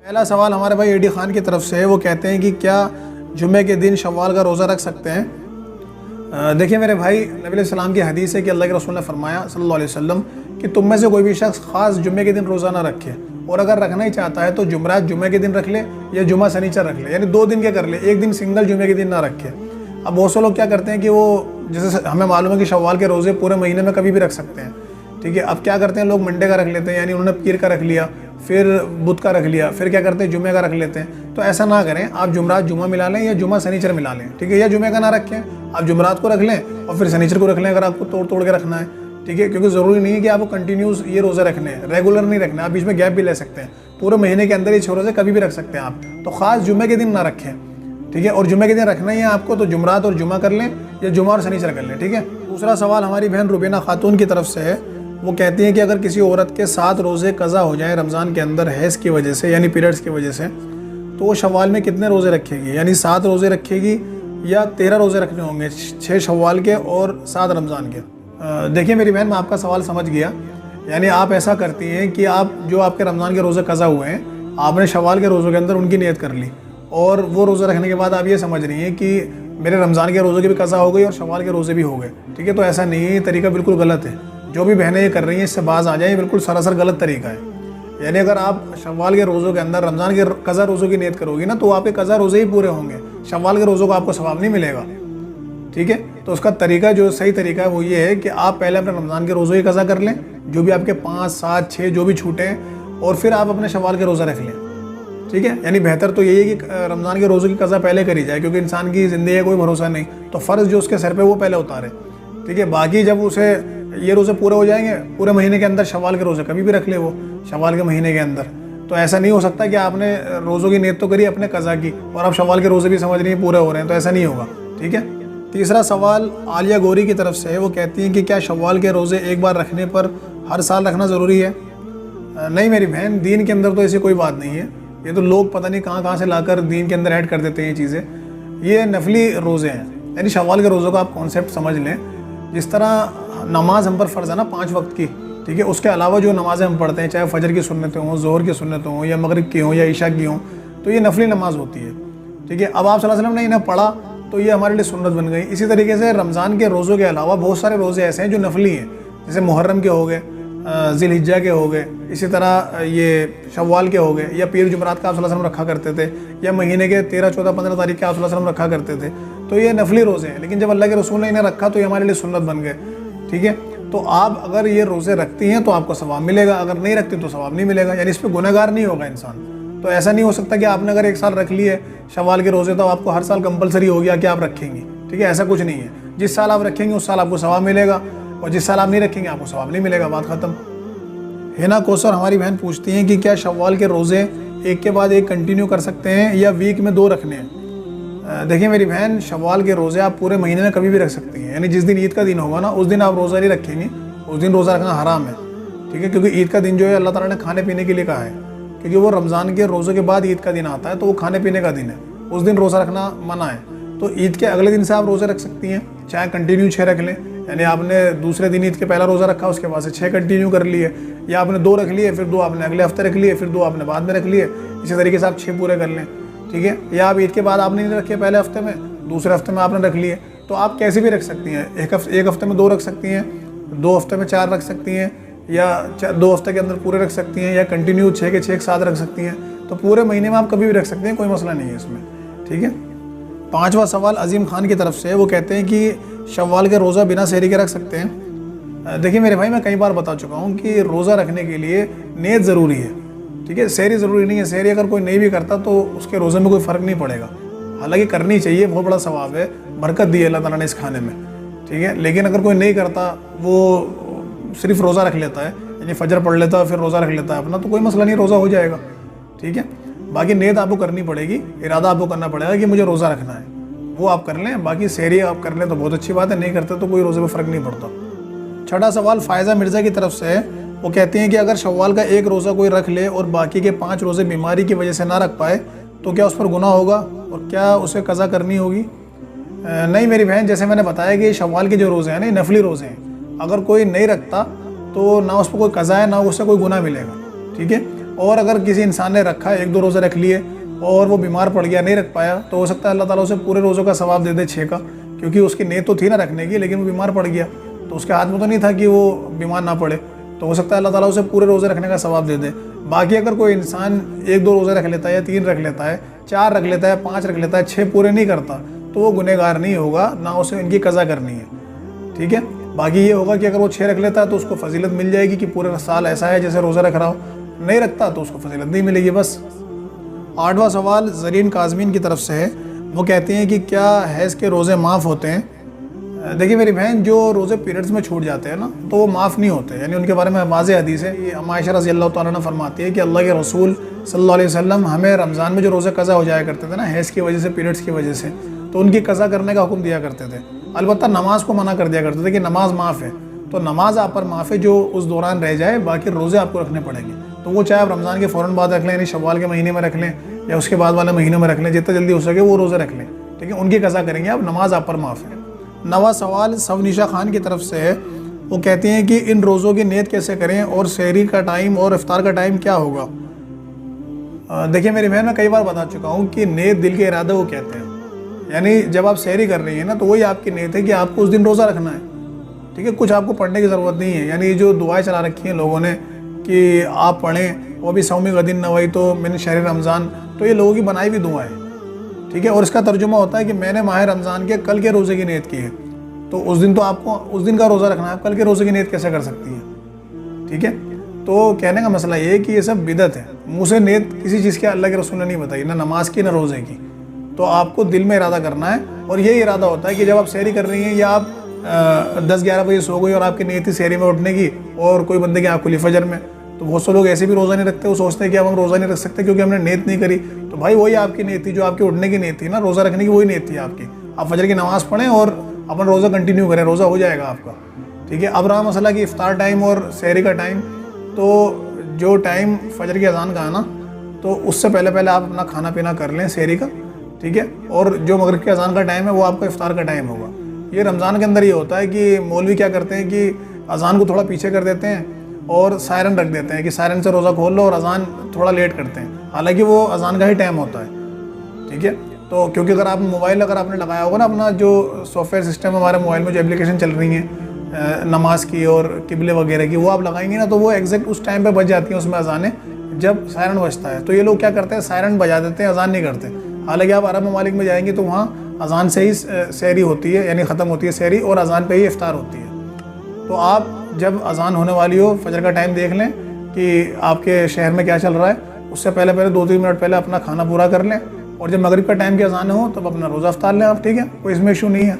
पहला सवाल हमारे भाई एडी खान की तरफ से है। वो कहते हैं कि क्या जुम्मे के दिन शव्वाल का रोज़ा रख सकते हैं। देखिए मेरे भाई, नबी सलाम की हदीस है कि अल्लाह के रसूल ने फरमाया सल्लल्लाहु अलैहि वसल्लम कि तुम में से कोई भी शख्स ख़ास जुम्मे के दिन रोज़ा ना रखे, और अगर रखना ही चाहता है तो जुमरात जुम्मे के दिन रख ले या जुम्मा शनिचर रख ले, यानी 2 दिन के कर ले, एक दिन सिंगल जुम्मे के दिन ना रखे। अब बहुत से लोग क्या करते हैं कि वो, जैसे हमें मालूम है कि शव्वाल के रोज़े पूरे महीने में कभी भी रख सकते हैं, ठीक है। अब क्या करते हैं लोग, मंडे का रख लेते हैं, यानी उन्होंने पीर का रख लिया, फिर बुध का रख लिया, फिर क्या करते हैं जुम्मे का रख लेते हैं। तो ऐसा ना करें, आप जुमरात जुम्मा मिला लें या जुम्मा शनिचर मिला लें, ठीक है। या जुम्मे का ना रखें, आप जुमरात को रख लें और फिर शनिचर को रख लें अगर आपको तोड़ तोड़ के रखना है, ठीक है। क्योंकि ज़रूरी नहीं है कि आपको कंटिन्यूस ये रोज़े रखने हैं, रेगुलर नहीं रखना, आप बीच में गैप भी ले सकते हैं। पूरे महीने के अंदर ये 6 रोज़े कभी भी रख सकते हैं आप, तो ख़ास जुम्मे के दिन ना रखें, ठीक है। और जुम्मे के दिन रखना ही है आपको, तो जुमरात और जुम्मा कर लें या जुम्मा और शनिचर कर लें, ठीक है। दूसरा सवाल हमारी बहन रुबीना खातून की तरफ से है। वो कहती हैं कि अगर किसी औरत के 7 रोज़े कज़ा हो जाएं रमज़ान के अंदर हैज़ की वजह से, यानी पीरियड्स की वजह से, तो वो शव्वाल में कितने रोज़े रखेगी, यानी 7 रोज़े रखेगी या 13 रोज़े रखने होंगे, 6 शव्वाल के और 7 रमज़ान के। देखिए मेरी बहन, मैं आपका सवाल समझ गया। यानी आप ऐसा करती हैं कि आप जो आपके रमज़ान के रोज़े कज़ा हुए हैं, आपने शव्वाल के रोज़ों के अंदर उनकी नियत कर ली, और वो रोज़े रखने के बाद आप ये समझ रही हैं कि मेरे रमज़ान के रोज़े की भी कज़ा हो गई और शव्वाल के रोज़े भी हो गए, ठीक है। तो ऐसा नहीं है, ये तरीका बिल्कुल गलत है। जो भी बहनें ये कर रही हैं इससे बाज़ आ जाए, बिल्कुल सरासर गलत तरीका है। यानी अगर आप शव्वाल के रोज़ों के अंदर रमज़ान के कज़ा रोज़ों की नियत करोगी ना, तो आपके कज़ा रोज़े ही पूरे होंगे, शव्वाल के रोज़ों को आपको सवाब नहीं मिलेगा, ठीक है। तो उसका तरीका, जो सही तरीका है वो ये है कि आप पहले अपने रमज़ान के रोज़ों की कज़ा कर लें, जो भी आपके 5, 7, 6 जो भी छूटे हैं, और फिर आप अपने शव्वाल के रोज़ा रख लें, ठीक है। यानी बेहतर तो यही है कि रमज़ान के रोज़ों की कज़ा पहले करी जाए, क्योंकि इंसान की ज़िंदगी का कोई भरोसा नहीं, तो फ़र्ज़ जो उसके सर पे वो पहले उतारे, ठीक है। बाकी जब उसे ये रोज़े पूरे हो जाएंगे पूरे महीने के अंदर, शव्वाल के रोज़े कभी भी रख ले वो शव्वाल के महीने के अंदर। तो ऐसा नहीं हो सकता कि आपने रोज़ों की नियत तो करी अपने कज़ा की और आप शव्वाल के रोज़े भी समझ रही हैं पूरे हो रहे हैं, तो ऐसा नहीं होगा, ठीक है। तीसरा सवाल आलिया गोरी की तरफ से है। वो कहती हैं कि क्या शव्वाल के रोज़े एक बार रखने पर हर साल रखना ज़रूरी है। नहीं मेरी बहन, दीन के अंदर तो ऐसी कोई बात नहीं है। ये तो लोग पता नहीं कहाँ से लाकर दीन के अंदर ऐड कर देते हैं ये चीज़ें। ये नफली रोज़े हैं, यानी शव्वाल के रोज़ों का आप कॉन्सेप्ट समझ लें। जिस तरह नमाज हम पर फ़र्ज़ है ना 5 वक्त की, ठीक है, उसके अलावा जो नमाज़ें हम पढ़ते हैं, चाहे फजर की सुन्नतें हों, ज़ोहर की सुन्नतें हों, या मगरिब की हों, या ईशा की हों, तो ये नफली नमाज होती है, ठीक है। अब आप सल्लल्लाहु अलैहि वसल्लम ने इन्हें पढ़ा तो ये हमारे लिए सुन्नत बन गई। इसी तरीके से रमज़ान के रोज़ों के अलावा बहुत सारे रोज़े ऐसे हैं जो नफली हैं, जैसे मुहर्रम के हो गए, ज़िलहिज्जा के हो गए, इसी तरह ये शव्वाल के हो गए, या पीर जुमरात का आप सल्लल्लाहु अलैहि वसल्लम रखा करते थे, या महीने के 13, 14, 15 तारीख के आप सल्लल्लाहु अलैहि वसल्लम रखा करते थे। तो ये नफली रोज़े हैं, लेकिन जब अल्लाह के रसूल ने इन्हें रखा तो ये हमारे लिए सुन्नत बन गए, ठीक है। तो आप अगर ये रोज़े रखती हैं तो आपको सवाब मिलेगा, अगर नहीं रखती तो सवाब नहीं मिलेगा, यानी इस पर गुनहगार नहीं होगा इंसान। तो ऐसा नहीं हो सकता कि आपने अगर 1 साल रख लिए शव्वाल के रोज़े तो आपको हर साल कंपलसरी हो गया कि आप रखेंगी, ठीक है। ऐसा कुछ नहीं है। जिस साल आप रखेंगे उस साल आपको सवाब मिलेगा, और जिस साल आप नहीं रखेंगे आपको सवाब नहीं मिलेगा, बात ख़त्म। हिना कौसर हमारी बहन पूछती हैं कि क्या शव्वाल के रोज़े एक के बाद एक कंटिन्यू कर सकते हैं या वीक में 2 रखने हैं। देखिए मेरी बहन, शव्वाल के रोज़े आप पूरे महीने में कभी भी रख सकती हैं, यानी जिस दिन ईद का दिन होगा ना उस दिन आप रोज़ा नहीं रखेंगे, उस दिन रोज़ा रखना हराम है, ठीक है। क्योंकि ईद का दिन जो है अल्लाह ताला ने खाने पीने के लिए कहा है, क्योंकि वो रमज़ान के रोज़े के बाद ईद का दिन आता है, तो वो खाने पीने का दिन है, उस दिन रोज़ा रखना मना है। तो ईद के अगले दिन से आप रोज़े रख सकती हैं, चाहे कंटिन्यू 6 रख लें, यानी आपने दूसरे दिन ईद के पहला रोज़ा रखा उसके बाद से 6 कंटिन्यू कर लिए, या आपने 2 रख लिए, फिर 2 आपने अगले हफ्ते रख लिए, फिर 2 आपने बाद में रख लिए, इसी तरीके से आप 6 पूरे कर लें, ठीक है। या आप ईद के बाद आपने नहीं रखे पहले हफ्ते में, दूसरे हफ्ते में आपने रख लिए, तो आप कैसे भी रख सकती हैं। एक हफ्ते में 2 रख सकती हैं, 2 हफ्ते में 4 रख सकती हैं, या 2 हफ्ते के अंदर पूरे रख सकती हैं, या कंटिन्यू 6 के 6 एक साथ रख सकती हैं। तो पूरे महीने में आप कभी भी रख सकते हैं, कोई मसला नहीं है इसमें, ठीक है। 5वां सवाल अजीम खान की तरफ से है। वो कहते हैं कि शव्वाल के रोज़ा बिना सहरी के रख सकते हैं। देखिए मेरे भाई, मैं कई बार बता चुका हूँ कि रोज़ा रखने के लिए नीयत ज़रूरी है, ठीक है। सहरी ज़रूरी नहीं है। सहरी अगर कोई नहीं भी करता तो उसके रोज़े में कोई फ़र्क नहीं पड़ेगा, हालांकि करनी चाहिए, बहुत बड़ा सवाब है, बरकत दी है अल्लाह ताला ने इस खाने में, ठीक है। लेकिन अगर कोई नहीं करता, वो सिर्फ रोज़ा रख लेता है, यानी फजर पढ़ लेता है फिर रोज़ा रख लेता है अपना, तो कोई मसला नहीं, रोज़ा हो जाएगा, ठीक है। बाकी नियत आपको करनी पड़ेगी, इरादा आपको करना पड़ेगा कि मुझे रोज़ा रखना है, वो आप कर लें। बाकी सहरी आप कर लें तो बहुत अच्छी बात है, नहीं करते तो कोई रोज़े में फ़र्क नहीं पड़ता। 6वां सवाल फ़ायज़ा मिर्ज़ा की तरफ से है। वो कहती हैं कि अगर शव्वाल का एक रोज़ा कोई रख ले और बाकी के 5 रोज़े बीमारी की वजह से ना रख पाए तो क्या उस पर गुनाह होगा और क्या उसे कज़ा करनी होगी। नहीं मेरी बहन, जैसे मैंने बताया कि शव्वाल के जो रोज़े हैं ना, नफली रोज़े हैं, अगर कोई नहीं रखता तो ना उस पर कोई कज़ा है ना उससे कोई गुनाह मिलेगा, ठीक है। और अगर किसी इंसान ने रखा, 1-2 रोज़े रख लिए और वो बीमार पड़ गया, नहीं रख पाया, तो हो सकता है अल्लाह ताला उसे पूरे रोज़ों का सवाब दे दे 6 का, क्योंकि उसकी नीयत तो थी ना रखने की, लेकिन वो बीमार पड़ गया तो उसके हाथ में तो नहीं था कि वो बीमार ना पड़े, तो हो सकता है अल्लाह ताला उसे पूरे रोज़े रखने का सवाब दे दे। बाकी अगर कोई इंसान 1-2 रोज़े रख लेता है या 3 रख लेता है, 4 रख लेता है, 5 रख लेता है, 6 पूरे नहीं करता, तो वो गुनहगार नहीं होगा, ना उसे इनकी कज़ा करनी है, ठीक है। बाकी ये होगा कि अगर वो 6 रख लेता है तो उसको फजीलत मिल जाएगी कि पूरे साल ऐसा है जैसे रोज़ा रख रहा हो, नहीं रखता तो उसको फजीलत नहीं मिलेगी बस। 8वां सवाल ज़रीन काज़मीन की तरफ से है। वो कहते हैं कि क्या हैज़ के रोज़े माफ़ होते हैं? देखिए मेरी बहन, जो रोज़े पीरियड्स में छूट जाते हैं ना, तो वो माफ़ नहीं होते, यानी उनके बारे में वाज़ेह हदीस है। ये आयशा रज़ी अल्लाह तआला अन्हा फरमाती है कि अल्लाह के रसूल सल्लल्लाहु अलैहि वसल्लम हमें रमज़ान में जो रोज़े कज़ा हो जाया करते थे ना, हैज़ की वजह से, पीरियड्स की वजह से, तो उनकी कज़ा करने का हुक्म दिया करते थे। अलबत्ता नमाज को मना कर दिया करते थे कि नमाज माफ़ है, तो नमाज आप पर माफ़ है जो उस दौरान रह जाए, बाकी रोज़े आपको रखने पड़ेंगे। तो वो चाहे आप रमज़ान के फ़ौरन बाद रख लें, यानी शव्वाल के महीने में रख लें या उसके बाद वाले महीनों में रख लें, जितना जल्दी हो सके वो रोज़े रख लें, ठीक है, उनकी कज़ा करेंगे आप, नमाज आप पर माफ़ है। 9वां सवाल सवनिशा खान की तरफ से है। वो कहती हैं कि इन रोज़ों की नीयत कैसे करें और सहरी का टाइम और इफ्तार का टाइम क्या होगा? देखिए मेरी बहन, मैं कई बार बता चुका हूँ कि नीयत दिल के इरादे वो कहते हैं, यानी जब आप सहरी कर रही हैं ना, तो वही आपकी नीयत है कि आपको उस दिन रोज़ा रखना है, ठीक है। कुछ आपको पढ़ने की ज़रूरत नहीं है, यानी जो दुआएं चला रखी हैं लोगों ने कि आप पढ़ें, वो भी सौमी गदिन नवई तो मैंने शहर रमज़ान, तो ये लोगों की बनाई हुई दुआएं, ठीक है। और इसका तर्जुमा होता है कि मैंने माह रमज़ान के कल के रोज़े की नीयत की है, तो उस दिन तो आपको उस दिन का रोज़ा रखना है, आप कल के रोज़े की नीयत कैसे कर सकती हैं, ठीक है। तो कहने का मसला ये है कि ये सब बिदअत है, मुँह से नीयत किसी चीज़ की अल्लाह के रसूल ने नहीं बताई, ना नमाज की ना रोज़े की, तो आपको दिल में इरादा करना है। और यही इरादा होता है कि जब आप सहरी कर रही हैं या आप 10-11 बजे सो गई और आपकी नीयत थी सहरी में उठने की, और कोई बंदे की आँख खुली फजर में, तो बहुत से लोग ऐसे भी रोज़ा नहीं रखते, वो सोचते हैं कि अब हम रोज़ा नहीं रख सकते क्योंकि हमने नीयत नहीं करी। तो भाई वही आपकी नीयत थी, जो आपकी उठने की नीयत थी ना, रोज़ा रखने की वही नीयत थी आपकी। आप फजर की नमाज़ पढ़ें और अपन रोज़ा कंटिन्यू करें, रोज़ा हो जाएगा आपका, ठीक है। अब रहा मसला कि इफ्तार टाइम और सहरी का टाइम, तो जो टाइम फजर की अजान का है ना, तो उससे पहले पहले आप अपना खाना पीना कर लें सहरी का, ठीक है। और जो मगरिब की अजान का टाइम है वो आपका इफ्तार का टाइम होगा। ये रमज़ान के अंदर ये होता है कि मौलवी क्या करते हैं कि अजान को थोड़ा पीछे कर देते हैं और सायरन रख देते हैं कि सायरन से रोज़ा खोल लो, और अजान थोड़ा लेट करते हैं, हालांकि वो अजान का ही टाइम होता है, ठीक है। तो क्योंकि अगर आप मोबाइल अगर आपने लगाया होगा ना, अपना जो सॉफ्टवेयर सिस्टम हमारे मोबाइल में जो एप्लीकेशन चल रही हैं नमाज की और किबले वगैरह की, वो आप लगाएंगे ना, तो वो एग्जैक्ट उस टाइम पे बज जाती हैं उसमें अजानें जब सायरन बजता है। तो ये लोग क्या करते हैं, सायरन बजा देते हैं, अजान नहीं करते। हालांकि आप अरब ममालिक में जाएंगे तो वहाँ अजान से ही सहरी होती है, यानी ख़त्म होती है सहरी, और अजान पे ही इफ्तार होती है। तो आप जब अजान होने वाली हो, फजर का टाइम देख लें कि आपके शहर में क्या चल रहा है, उससे पहले पहले 2-3 मिनट पहले अपना खाना पूरा कर लें, और जब मगरिब का टाइम की अजान हो तब अपना रोज़ा इफ्तार लें आप, ठीक है, कोई इसमें इशू नहीं है।